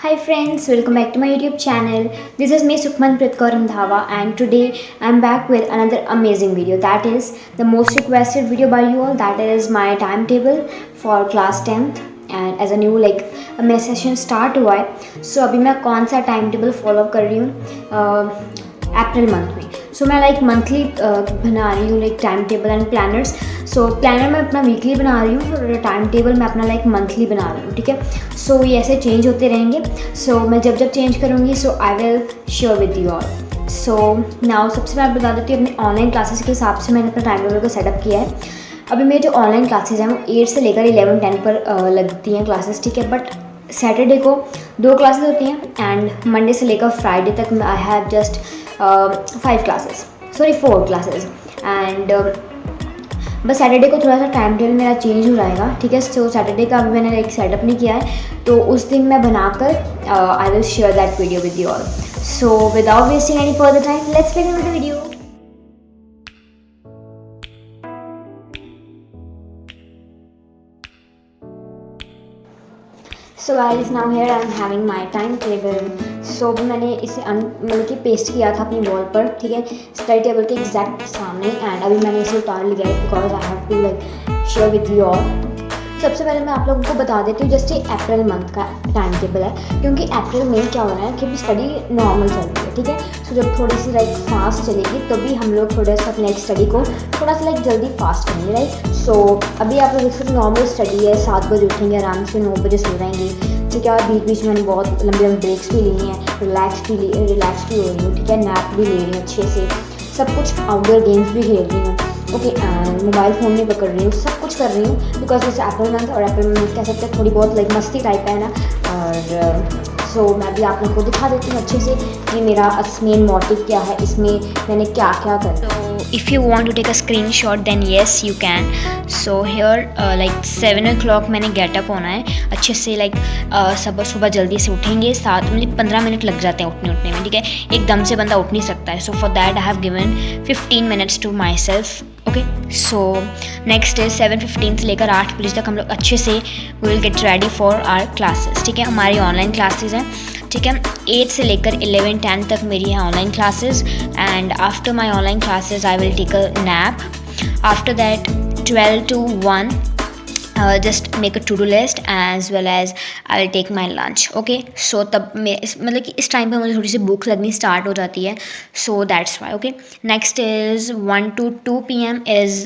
Hi friends, welcome back to my YouTube channel. This is me Sukhmanpreet Randhawa, and today I'm back with another amazing video. That is the most requested video by you all. That is my timetable for class 10th, and as a new मेरा session start हुआ है. सो अभी मैं कौन सा time table follow कर रही हूँ अप्रैल मंथ में. सो मैं मंथली बना रही हूँ time table and planners. So planner मैं अपना वीकली बना रही हूँ और टाइम टेबल मैं अपना मंथली बना रही हूँ. ठीक है, सो ये ऐसे चेंज होते रहेंगे. सो मैं जब जब चेंज करूँगी so I will share with you all. So now सबसे पहले बता देती हूँ अपनी ऑनलाइन क्लासेस के हिसाब से मैंने अपना टाइम टेबल को सेटअप किया है. अभी मेरी जो ऑनलाइन क्लासेस हैं वो 8 से लेकर 11-10 पर लगती हैं क्लासेस. ठीक है, बट सैटरडे को 2 क्लासेस होती हैं एंड मंडे से लेकर फ्राइडे तक I have just 4 classes. And बस सैटरडे को थोड़ा सा टाइम टेबल मेरा चेंज हो जाएगा. ठीक है, सो सैटरडे का अभी मैंने सेटअप नहीं किया है, तो उस दिन मैं बनाकर I will share that video with you all. So without wasting any further time let's begin with the video. So guys now here I am having my time table. So अभी मैंने इसे मतलब कि पेस्ट किया था अपनी wall पर. ठीक है, स्टडी टेबल के एग्जैक्ट सामने. एंड अभी मैंने इसे उतार लिया है because I have to share with you all. सबसे पहले मैं आप लोगों को बता देती हूँ जस्ट ये अप्रैल मंथ का टाइम टेबल है, क्योंकि अप्रैल में क्या हो रहा है कि अभी स्टडी नॉर्मल चल रही है. ठीक है, सो जब थोड़ी सी फास्ट चलेगी तो भी हम लोग थोड़ा सा अपने स्टडी को थोड़ा सा जल्दी फास्ट करेंगे. राइट, सो अभी आप लोग देख सकते नॉर्मल स्टडी है. 7 बजे उठेंगे, आराम से 9 बजे सो जाएंगे. ठीक है, और बीच बीच में मैंने बहुत लंबे लंबे ब्रेक्स भी लिए हैं. रिलैक्स भी हो रही हूँ. ठीक है, नैप भी ले रही हूँ अच्छे से. सब कुछ आउटडोर गेम्स भी खेल रही हूँ. ओके, एंड मोबाइल फ़ोन में पकड़ रही हूँ. सब कुछ कर रही हूँ बिकॉज जैसे अप्रैल मंथ और अप्रैल मंथ कह सकते हैं थोड़ी बहुत मस्ती टाइप है ना. और सो मैं भी आप लोगों को दिखा देती हूँ अच्छे से कि मेरा मेन मोटिव क्या है, इसमें मैंने क्या क्या करना. तो if you want to take a screen shot then yes you can. So here 7 o'clock मैंने गेटअप होना है अच्छे से. सुबह जल्दी से उठेंगे. 15 मिनट लग जाते हैं उठने में. ठीक है, एकदम से बंदा उठ नहीं सकता है. So for that I have given 15 minutes to my self. Okay, so next is 7:15 से लेकर 8 बजे तक हम लोग अच्छे से we will get ready for our classes. ठीक है, हमारी ऑनलाइन क्लासेस हैं. ठीक है, 8 से लेकर 11-10 तक मेरी है online classes. And after my online classes I will take a nap. After that 12 to 1 just make a to-do list as well as I will take my lunch. Okay, so तब मैं मतलब कि इस टाइम पे मुझे थोड़ी सी भूख लगनी स्टार्ट हो जाती है. so that's why. okay, next is 1 to 2 p.m. is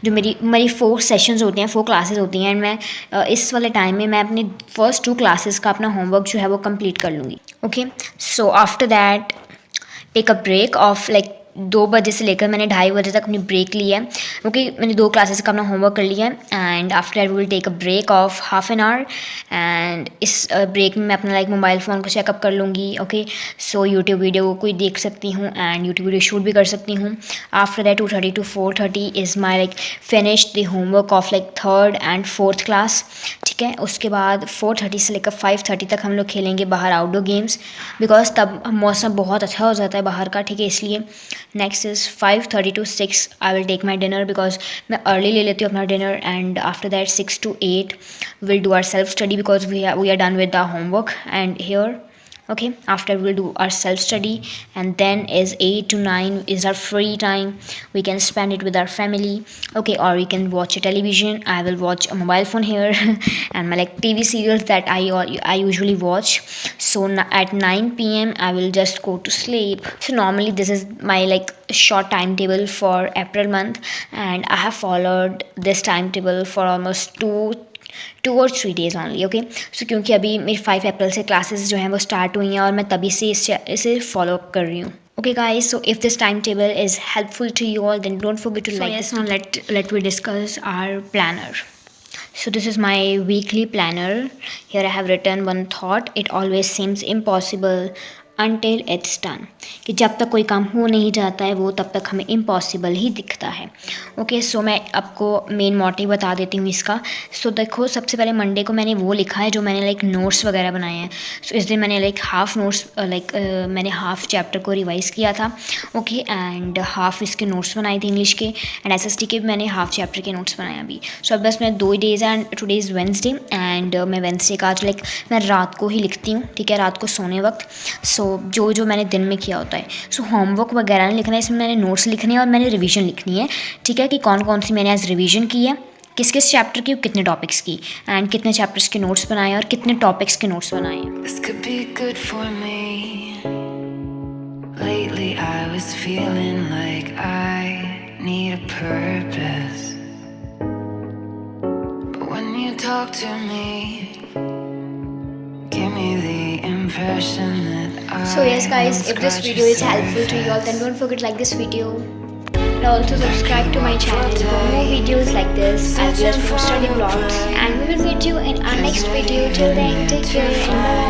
जो मेरी 4 सेशंस होती हैं, 4 क्लासेस होती हैं. एंड मैं इस वाले टाइम में मैं अपने फर्स्ट 2 क्लासेस का अपना होमवर्क जो है वो कंप्लीट कर लूँगी. Okay, so after that take a break of 2 बजे से लेकर मैंने 2:30 बजे तक अपनी ब्रेक ली है. ओके, मैंने 2 क्लासेस का अपना होमवर्क कर लिया है. And after that we will take a break of half an hour. And इस ब्रेक में मैं अपना मोबाइल फ़ोन को चेकअप कर लूँगी. ओके, सो यूट्यूब वीडियो कोई देख सकती हूँ एंड यूट्यूब वीडियो शूट भी कर सकती हूँ. After that 2:30 to 4:30 is my finish the homework of 3rd and 4th class. ठीक है, उसके बाद 4:30 से लेकर 5:30 तक हम लोग खेलेंगे बाहर आउटडोर गेम्स बिकॉज तब मौसम बहुत अच्छा हो जाता है बाहर का. ठीक है, इसलिए. Next is 5:30 to 6 I will take my dinner because मैं अर्ली ले लेती हूँ अपना dinner. And after that 6 to 8 will do our self study because we are done with the homework and here. Okay, after we'll do our self study. And then is 8 to 9 is our free time. We can spend it with our family. Okay, or we can watch a television. I will watch a mobile phone here and my TV serials that I usually watch. So at 9 p.m. I will just go to sleep. So normally this is my short timetable for April month, and I have followed this timetable for almost 2 or 3 days only. Okay, सो क्योंकि अभी मेरी 5 अप्रैल से classes जो हैं वो start हुई हैं और मैं तभी से इसे फॉलो कर रही हूँ. Okay guys, so if this timetable is helpful to you all then don't forget to like this. Now let we discuss our planner. So this is my weekly planner. Here I have written one thought. It always seems impossible until it's done, कि जब तक कोई काम हो नहीं जाता है वो तब तक हमें इम्पॉसिबल ही दिखता है। ओके सो मैं आपको मेन मोटिव बता देती हूँ इसका। सो देखो सबसे पहले मंडे को मैंने वो लिखा है जो मैंने लाइक नोट्स वगैरह बनाए हैं। सो इस दिन मैंने लाइक हाफ़ नोट्स मैंने हाफ़ चैप्टर को रिवाइज़ किया था। ओके एंड हाफ़ इसके नोट्स बनाए थे इंग्लिश के, एंड एसएसटी के भी मैंने हाफ़ चैप्टर के नोट्स बनाए अभी। सो अब बस मैं 2 days and today is Wednesday, and मैं वेडनेसडे का आज लाइक मैं रात को ही लिखती हूँ, ठीक है, रात को सोने वक्त। सो जो मैंने दिन में किया होता है। सो होमवर्क वगैरह नहीं लिखना है, इसमें मैंने नोट्स लिखने हैं और मैंने रिवीजन लिखनी है, ठीक है, कि कौन कौन सी मैंने आज रिवीजन की है, किस किस चैप्टर की, कितने टॉपिक्स की, एंड कितने चैप्टर्स के नोट्स बनाए और कितने टॉपिक्स के नोट्स बनाए हैं। This could be good for me. Lately I was feeling like I need a purpose. But when you talk to me, give me the impression that I So yes guys, if this video is helpful to you all, then don't forget to like this video. And also subscribe to my channel for more videos like this, as well as more study vlogs. And we will meet you in our next video. Till then, take care and bye.